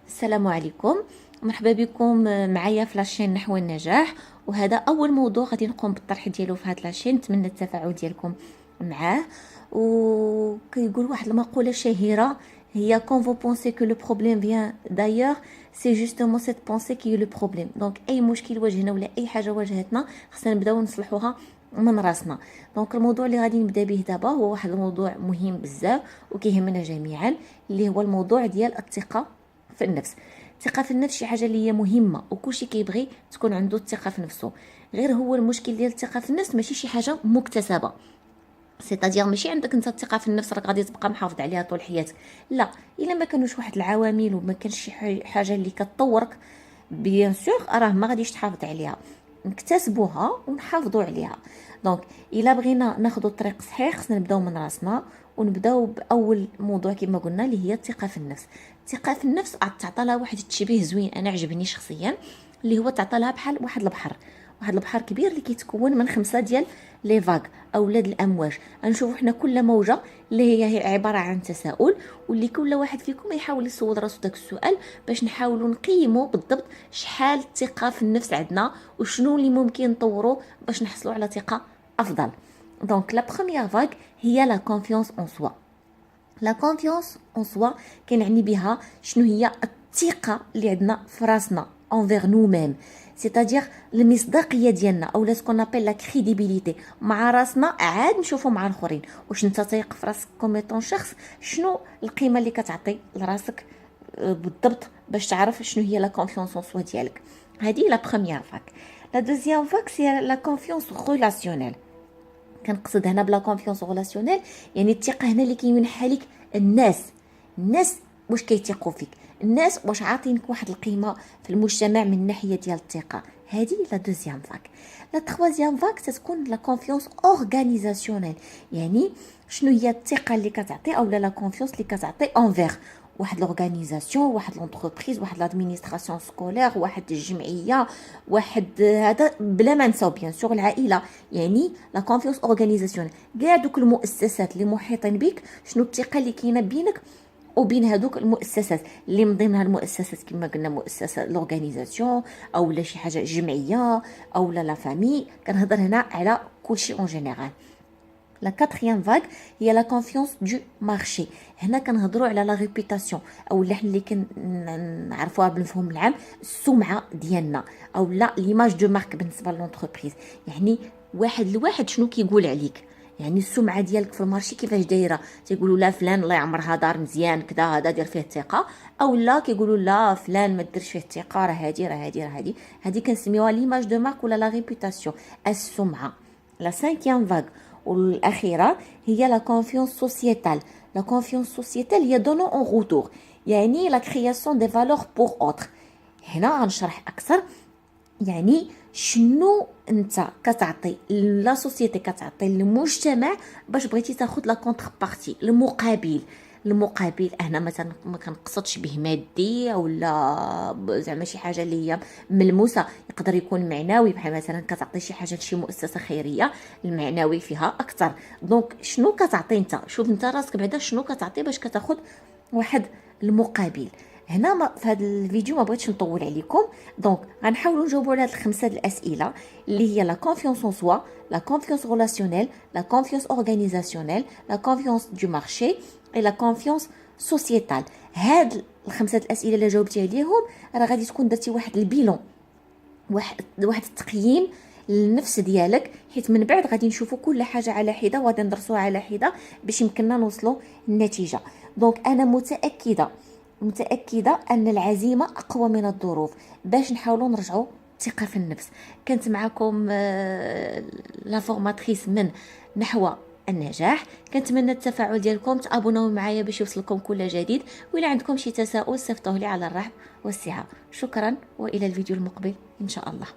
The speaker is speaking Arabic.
السلام عليكم. مرحبا بكم معايا في لاشين نحو النجاح، وهذا اول موضوع غادي نقوم بالطرح ديالو في هاد لاشين. نتمنى التفاعل ديالكم معاه. وكيقول واحد المقوله شهيره هي quand vous pensez que le problème vient d'ailleurs c'est justement cette pensée qui est le problème. دونك اي مشكل واجهنا ولا اي حاجه واجهتنا خصنا نبداو نصلحوها من راسنا. دونك الموضوع اللي غادي نبدا به دابا هو واحد الموضوع مهم بزاف وكيهمنا جميعا، اللي هو الموضوع ديال الثقه في النفس. الثقه في النفس شي حاجه اللي هي مهمه، وكلشي كيبغي تكون عنده الثقه في نفسه. غير هو المشكل ديال الثقه في النفس ماشي شي حاجه مكتسبه، سيتادير ماشي عندك انت الثقه في النفس راك غادي تبقى محافظ عليها طول حياتك. لا، الا ما كانوش واحد العوامل وما كانش شي حاجه اللي كتطورك، بيان سور راه ما غاديش تحافظ عليها. نكتسبوها ونحافظوا عليها. دونك الا بغينا ناخذوا الطريق صحيح خصنا نبداو من راسنا، ونبداو باول موضوع كما قلنا اللي هي الثقه في النفس. الثقه في النفس تعطى لها واحد التشبيه زوين انا عجبني شخصيا، اللي هو تعطى لها بحال واحد البحر، واحد البحر كبير اللي كيتكون من 5 ديال لي فاغ اولاد الامواج. غنشوفوا حنا كل موجه اللي هي عباره عن تساؤل، واللي كل واحد فيكم يحاول يسول راسو داك السؤال باش نحاولوا نقيموا بالضبط شحال الثقه في النفس عندنا وشنو اللي ممكن نطوروا باش نحصلوا على ثقه افضل. دونك لا بروميير فاغ هي لا كونفيونس اون سوا. لا كونفيونس اون سوا كنعني بها شنو هي الثقه اللي عندنا في راسنا envers nous-mêmes، c'est-à-dire المصداقيه ديالنا او لا سكون ابل لا كريديبيليتي مع راسنا، عاد نشوفوا مع الاخرين. واش انت تايق في راسك كوميتون شخص؟ شنو القيمه اللي كتعطي لراسك بالضبط باش تعرف شنو هي لا كونفيونس اون سوا ديالك؟ هذه لا بروميير فاك. لا دوزيام فاك سي لا كونفيونس ريلاسيونيل. كنقصد هنا بلا كونفيونس ريلاسيونيل يعني الثقه هنا اللي كيمنحها لك الناس واش كيثيقوا فيك، الناس واش عاطينك واحد القيمه في المجتمع من ناحيه ديال الثقه. هذه لا دوزيام فاك. لا تروازيام فاك تكون لا كونفيونس اورغانيزاسيونيل، يعني شنو هي الثقه اللي كتعطي او لا كونفيونس اللي كتعطي انفير واحد لورغانيزاسيون، واحد لونتربريز، واحد لادمينستراسيون سكولير، واحد الجمعيه، واحد هذا بلا ما نساو بيان سور العائله. يعني لا كونفيونس اورغانيزاسيون كاع دوك المؤسسات اللي محيطين بك، شنو الثقه اللي كاينه بينك وبين هذوك المؤسسات اللي من ضمنها المؤسسات كما قلنا مؤسسه لورغانيزاسيون او لا شي حاجه جمعيه او لا فامي. كنهضر هنا على كلشي اون جينيرال. لا كاتريام فاغ هي لا كونفيونس دو مارشي. هنا كنهضروا على لا ريبيوتاسيون او اللي حنا اللي كنعرفوها بالمفهوم العام السمعه ديالنا او لا ليماج دو مارك بالنسبه لونتربريز. يعني واحد لواحد شنو كيقول عليك، يعني السمعه ديالك في المارشي كيفاش دايره. تيقولوا لا فلان الله يعمرها دار مزيان كذا هذا دير فيه الثقه، او لا كيقولوا لا فلان ما ديرش فيه الثقه راه هذه كنسميوها ليماج دو مارك ولا لا ريبيوتاسيون السمعه. لا سانكيام فاغ والاخيره هي لا كونفيونس سوسيتال. لا كونفيونس سوسيتال هي دونو اون روتور، يعني لا كرياسيون دي فالور بور اوتر. هنا غنشرح اكثر. يعني شنو انت كتعطي لا سوسيتي، كتعطي للمجتمع باش بغيتي تاخذ لا كونتر بارتي المقابل. هنا مثلا ما كنقصدش به مادي او لا زعما شي حاجه اللي هي ملموسه، يقدر يكون معنوي، بحال مثلا كتعطي شي حاجه لشي مؤسسه خيريه المعنوي فيها اكثر. دونك شنو كتعطي انت؟ شوف انت راسك بعدا شنو كتعطي باش كتاخذ واحد المقابل. هنا في هذا الفيديو ما بغيتش نطول عليكم، دونك غنحاولوا نجاوبوا على هاد الخمسه الاسئله اللي هي لا كونفيونس اون سوا، لا كونفيونس ريلاسيونيل، لا كونفيونس اورغانيزاسيونيل، لا كونفيونس دو مارشي اي لا كونفيونس سوسيتال. هاد الخمسه الاسئله اللي جاوبتي عليهم راه غادي تكون درتي واحد البيلون، واحد التقييم للنفس ديالك، حيت من بعد غادي نشوفوا كل حاجه على حده وغادي ندرسوها على حده باش يمكننا نوصلوا النتيجه. دونك انا متأكدة أن العزيمة أقوى من الظروف باش نحاولوا نرجعوا الثقة في النفس. كانت معكم لا فورماتريس من نحو النجاح. كنتمنى التفاعل ديالكم، تابوناو معايا باش يوصلكم كل جديد، وإلا عندكم شي تساؤل صيفطوه لي على الرحب والسعة. شكرا، وإلى الفيديو المقبل إن شاء الله.